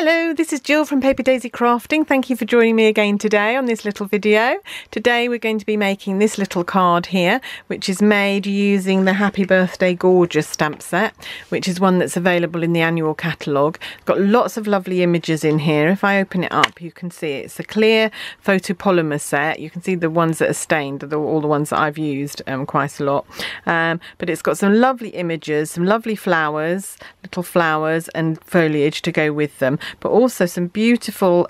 Hello, this is Jill from Paper Daisy Crafting. Thank you for joining me again today on this little video. Today we're going to be making this little card here, which is made using the Happy Birthday Gorgeous stamp set, which is one that's available in the annual catalogue. Got lots of lovely images in here. If I open it up, you can see it's a clear photopolymer set. You can see the ones that are stained, all the ones that I've used quite a lot. But it's got some lovely images, some lovely flowers, little flowers and foliage to go with them, but also some beautiful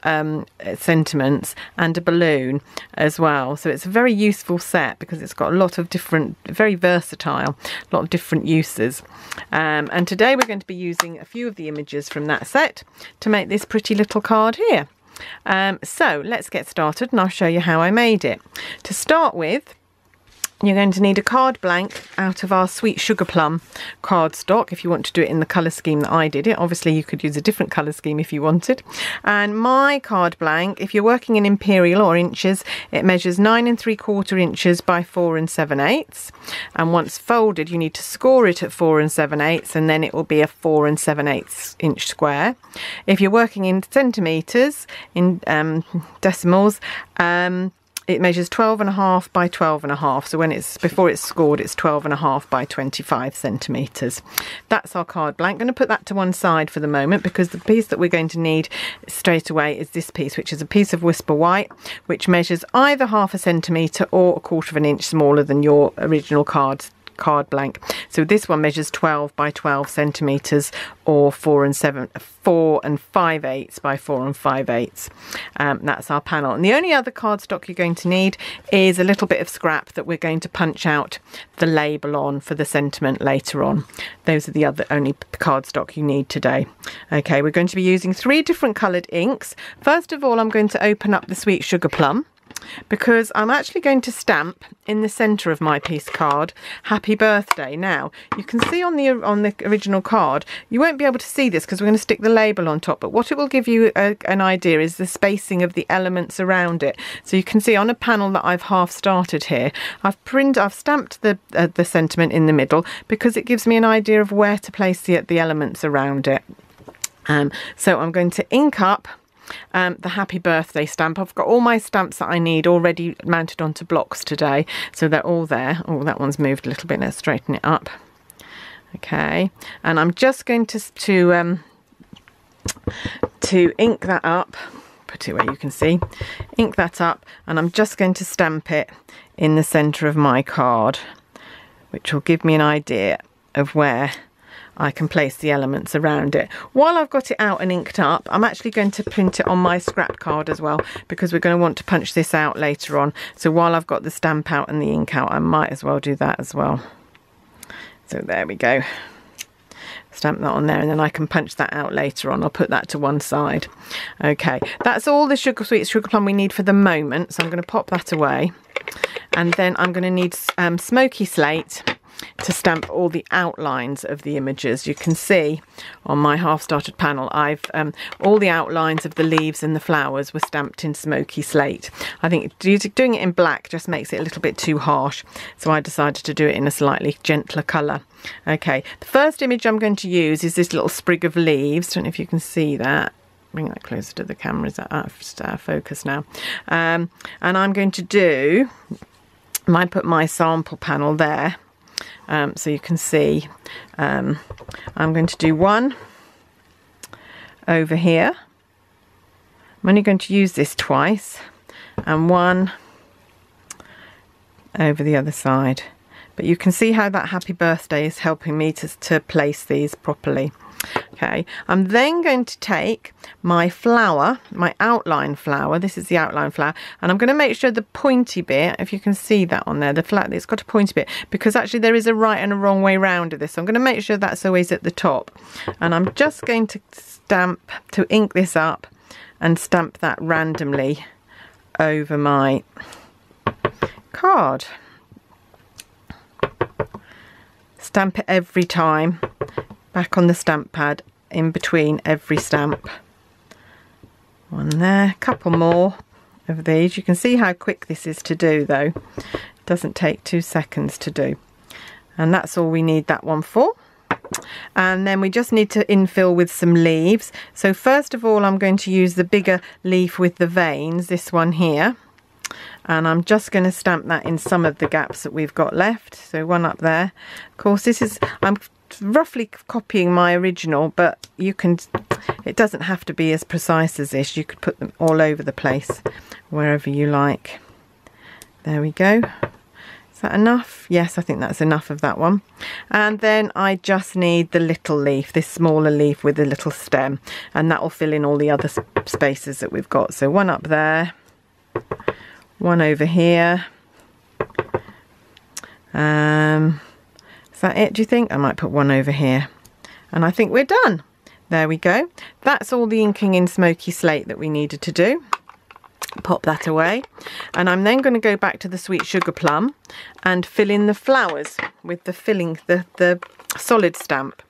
sentiments and a balloon as well. So it's a very useful set because it's got a lot of different, very versatile, a lot of different uses. And today we're going to be using a few of the images from that set to make this pretty little card here. So let's get started and I'll show you how I made it. To start with, you're going to need a card blank out of our Sweet Sugar Plum cardstock if you want to do it in the colour scheme that I did it. Obviously you could use a different colour scheme if you wanted. And my card blank, if you're working in imperial or inches, it measures 9 3/4 inches by 4 7/8. And once folded, you need to score it at 4 7/8, and then it will be a 4 7/8 inch square. If you're working in centimetres, in decimals, it measures 12.5 by 12.5. So when it's before it's scored, it's 12.5 by 25 centimetres. That's our card blank. I'm going to put that to one side for the moment because the piece that we're going to need straight away is this piece, which is a piece of Whisper White, which measures either 1/2 centimetre or 1/4 inch smaller than your original card blank. So this one measures 12 by 12 centimetres or 4 5/8 by 4 5/8. That's our panel. And the only other cardstock you're going to need is a little bit of scrap that we're going to punch out the label on for the sentiment later on. Those are the only cardstock you need today. Okay, we're going to be using 3 different coloured inks. First of all, I'm going to open up the Sweet Sugar Plum, because I'm actually going to stamp in the centre of my piece card Happy Birthday. Now you can see on the original card, you won't be able to see this because we're going to stick the label on top, but what it will give you an idea is the spacing of the elements around it. So you can see on a panel that I've half started here, I've stamped the sentiment in the middle because it gives me an idea of where to place the elements around it. So I'm going to ink up the Happy Birthday stamp. I've got all my stamps that I need already mounted onto blocks today, so they're all there. Oh, that one's moved a little bit. Let's straighten it up. Okay, and I'm just going to ink that up, put it where you can see, ink that up, and I'm just going to stamp it in the centre of my card, which will give me an idea of where I can place the elements around it. While I've got it out and inked up, I'm actually going to print it on my scrap card as well, because we're going to want to punch this out later on. So while I've got the stamp out and the ink out, I might as well do that as well. So there we go. Stamp that on there, and then I can punch that out later on. I'll put that to one side. Okay, that's all the Sweet Sugar Plum we need for the moment. So I'm going to pop that away. And then I'm going to need Smoky Slate to stamp all the outlines of the images. You can see on my half-started panel, I've all the outlines of the leaves and the flowers were stamped in Smoky Slate. I think doing it in black just makes it a little bit too harsh, so I decided to do it in a slightly gentler colour. Okay, the first image I'm going to use is this little sprig of leaves. Don't know if you can see that. Bring that closer to the camera. Is that out of focus now? And I'm going to put my sample panel there. So you can see I'm going to do one over here. I'm only going to use this twice, and one over the other side. But you can see how that Happy Birthday is helping me to place these properly. Okay, I'm then going to take my flower, my outline flower. This is the outline flower, and I'm going to make sure the pointy bit, if you can see that on there, the flat, it's got a pointy bit, because actually there is a right and a wrong way round of this. So I'm going to make sure that's always at the top, and I'm just going to ink this up and stamp that randomly over my card. Stamp it every time, back on the stamp pad, in between every stamp. One there, a couple more of these. You can see how quick this is to do though. It doesn't take 2 seconds to do. And that's all we need that one for. And then we just need to infill with some leaves. So first of all, I'm going to use the bigger leaf with the veins, this one here. And I'm just going to stamp that in some of the gaps that we've got left. So one up there. Of course, I'm roughly copying my original, but it doesn't have to be as precise as this. You could put them all over the place, wherever you like. There we go. That enough? Yes, I think that's enough of that one. And then I just need the little leaf, this smaller leaf with a little stem, and that will fill in all the other spaces that we've got. So one up there, one over here. Is that it, do you think? I might put one over here. And I think we're done. There we go. That's all the inking in Smoky Slate that we needed to do. Pop that away, and I'm then going to go back to the Sweet Sugar Plum and fill in the flowers with the the solid stamp.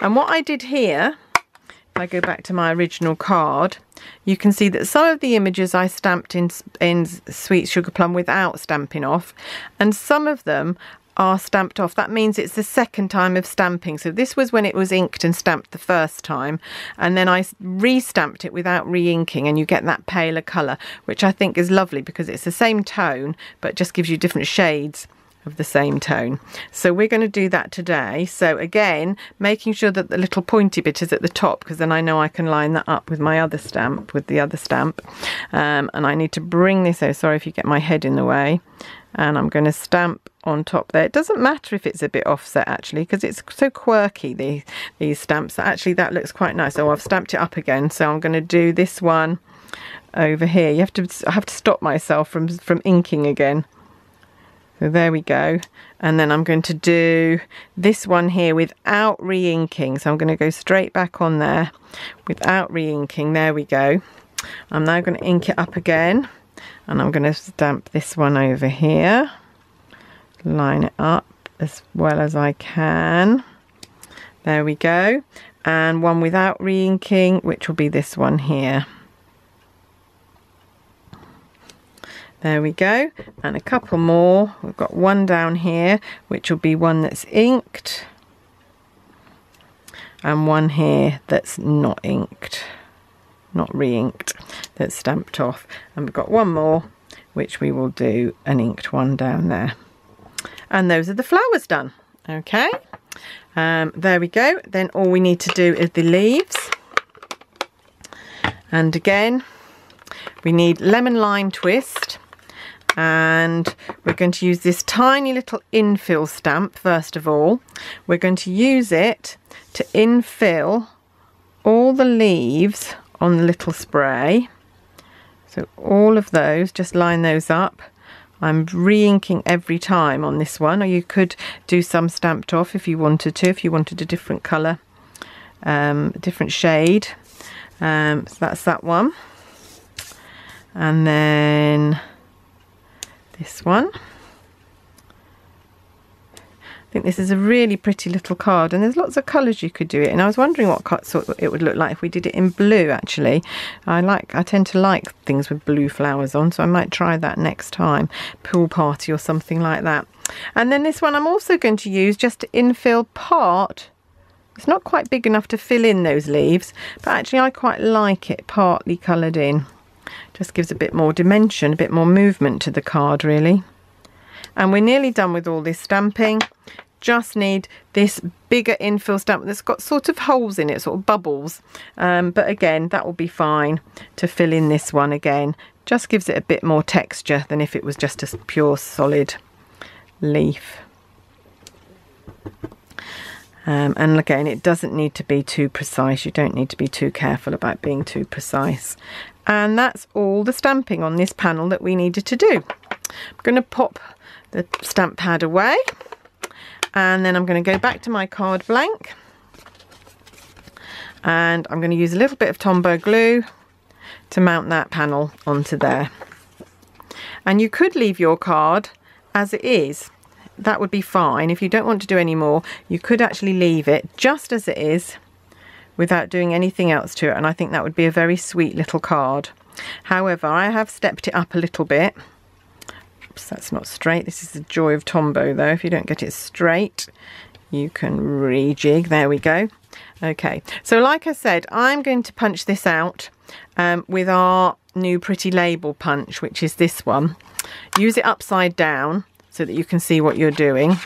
And what I did here, if I go back to my original card, you can see that some of the images I stamped in Sweet Sugar Plum without stamping off, and some of them are stamped off. That means it's the second time of stamping. So this was when it was inked and stamped the first time, and then I re-stamped it without re-inking, and you get that paler colour, which I think is lovely because it's the same tone but just gives you different shades of the same tone. So we're going to do that today. So again, making sure that the little pointy bit is at the top, because then I know I can line that up with my other stamp, with the other stamp. And I need to bring this, oh sorry if you get my head in the way, and I'm going to stamp on top there. It doesn't matter if it's a bit offset actually, because it's so quirky, these stamps. Actually that looks quite nice. Oh, I've stamped it up again, so I'm going to do this one over here. I have to stop myself from inking again. So there we go. And then I'm going to do this one here without re-inking. So I'm going to go straight back on there without re-inking. There we go. I'm now going to ink it up again, and I'm going to stamp this one over here. Line it up as well as I can. There we go. And one without re-inking, which will be this one here. There we go. And a couple more. We've got one down here, which will be one that's inked, and one here that's not inked, not re-inked, that's stamped off. And we've got one more, which we will do an inked one down there. And those are the flowers done. Okay, there we go. Then all we need to do is the leaves. And again, we need lemon lime twist. And we're going to use this tiny little infill stamp first of all. We're going to use it to infill all the leaves on the little spray. So all of those, just line those up. I'm re-inking every time on this one, or you could do some stamped off if you wanted to, if you wanted a different colour, different shade. So that's that one. And then this one. I think this is a really pretty little card, and there's lots of colours you could do it in. I was wondering what sort it would look like if we did it in blue actually. I tend to like things with blue flowers on, so I might try that next time. Pool party or something like that. And then this one I'm also going to use just to infill part. It's not quite big enough to fill in those leaves, but actually I quite like it partly coloured in. Just gives a bit more dimension, a bit more movement to the card really. And we're nearly done with all this stamping. Just need this bigger infill stamp that's got sort of holes in it, sort of bubbles. But again, that will be fine to fill in this one again. Just gives it a bit more texture than if it was just a pure solid leaf. And again, it doesn't need to be too precise. You don't need to be too careful about being too precise. And that's all the stamping on this panel that we needed to do. I'm going to pop the stamp pad away, and then I'm going to go back to my card blank, and I'm going to use a little bit of Tombow glue to mount that panel onto there. And you could leave your card as it is. That would be fine. If you don't want to do any more, you could actually leave it just as it is without doing anything else to it, and I think that would be a very sweet little card. However, I have stepped it up a little bit. Oops, that's not straight. This is the joy of Tombow though. If you don't get it straight, you can rejig. There we go. Okay, so like I said, I'm going to punch this out with our new pretty label punch, which is this one. Use it upside down so that you can see what you're doing.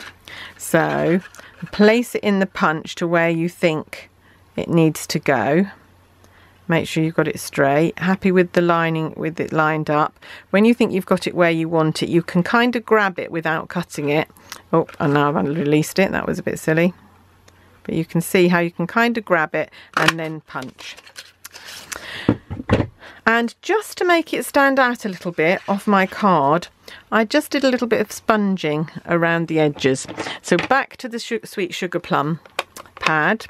So place it in the punch to where you think it needs to go. Make sure you've got it straight. Happy with the lining, with it lined up. When you think you've got it where you want it, you can kind of grab it without cutting it. Oh, and now I've released it. That was a bit silly. But you can see how you can kind of grab it and then punch. And just to make it stand out a little bit off my card, I just did a little bit of sponging around the edges. So back to the sweet sugar plum pad.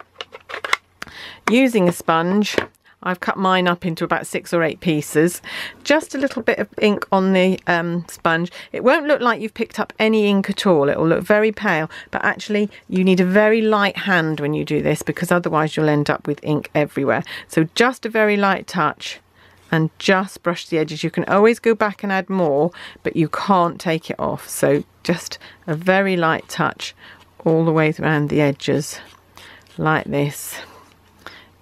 Using a sponge, I've cut mine up into about 6 or 8 pieces. Just a little bit of ink on the sponge. It won't look like you've picked up any ink at all. It will look very pale, but actually you need a very light hand when you do this, because otherwise you'll end up with ink everywhere. So just a very light touch and just brush the edges. You can always go back and add more, but you can't take it off. So just a very light touch all the way around the edges like this.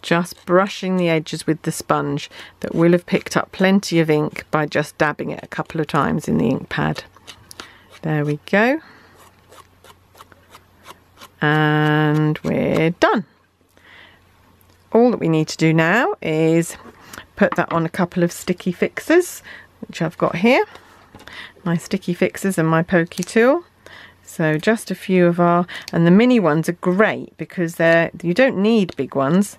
Just brushing the edges with the sponge that will have picked up plenty of ink by just dabbing it a couple of times in the ink pad. There we go. And we're done. All that we need to do now is put that on a couple of sticky fixers, which I've got here. My sticky fixers and my pokey tool. So just a few of our, and the mini ones are great because you don't need big ones.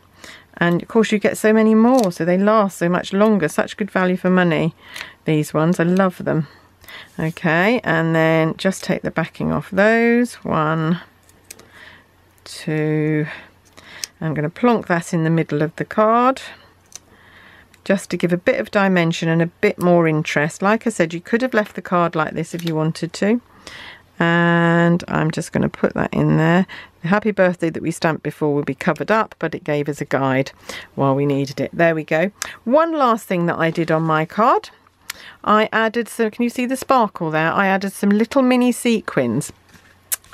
And of course you get so many more, so they last so much longer. Such good value for money, these ones. I love them. Okay, and then just take the backing off those. 1, 2. I'm going to plonk that in the middle of the card, just to give a bit of dimension and a bit more interest. Like I said, you could have left the card like this if you wanted to. And I'm just going to put that in there. The happy birthday that we stamped before will be covered up, but it gave us a guide while we needed it. There we go. One last thing that I did on my card, I added some, can you see the sparkle there? I added some little mini sequins.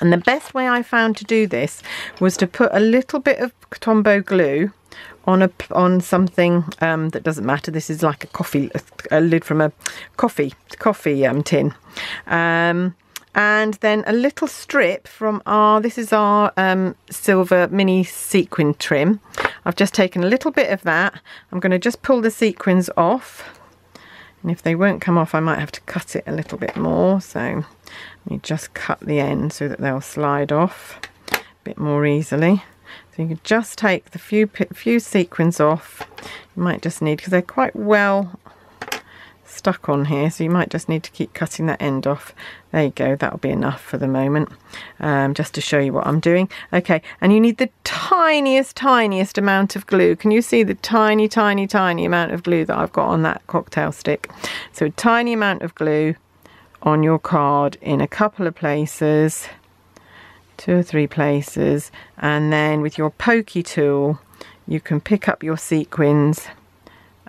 And the best way I found to do this was to put a little bit of Tombow glue on something that doesn't matter. This is like a lid from a coffee tin. And then a little strip from this is our silver mini sequin trim. I've just taken a little bit of that. I'm going to just pull the sequins off. And if they won't come off, I might have to cut it a little bit more. So let me just cut the end so that they'll slide off a bit more easily. So you can just take the few sequins off. You might just need, because they're quite well stuck on here, so you might just need to keep cutting that end off. There you go, that'll be enough for the moment, just to show you what I'm doing. Okay, and you need the tiniest amount of glue. Can you see the tiny amount of glue that I've got on that cocktail stick? So a tiny amount of glue on your card in a couple of places, 2 or 3 places, and then with your pokey tool you can pick up your sequins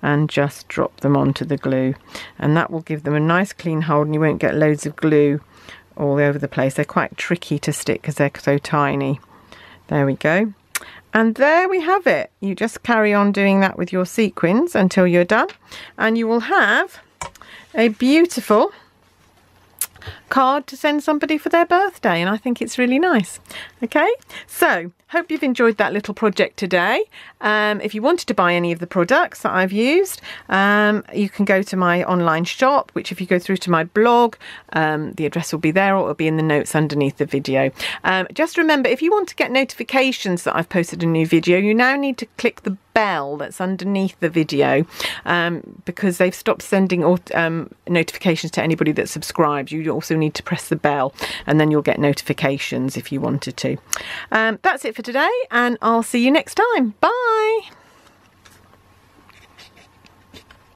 and just drop them onto the glue, and that will give them a nice clean hold and you won't get loads of glue all over the place. They're quite tricky to stick because they're so tiny. There we go. And there we have it. You just carry on doing that with your sequins until you're done, and you will have a beautiful card to send somebody for their birthday, and I think it's really nice. Okay, so hope you've enjoyed that little project today. If you wanted to buy any of the products that I've used, you can go to my online shop, which if you go through to my blog, the address will be there, or it'll be in the notes underneath the video. Just remember, if you want to get notifications that I've posted a new video, you now need to click the bell that's underneath the video, because they've stopped sending notifications to anybody that subscribes. You also need to press the bell, and then you'll get notifications if you wanted to. That's it for today, and I'll see you next time. Bye.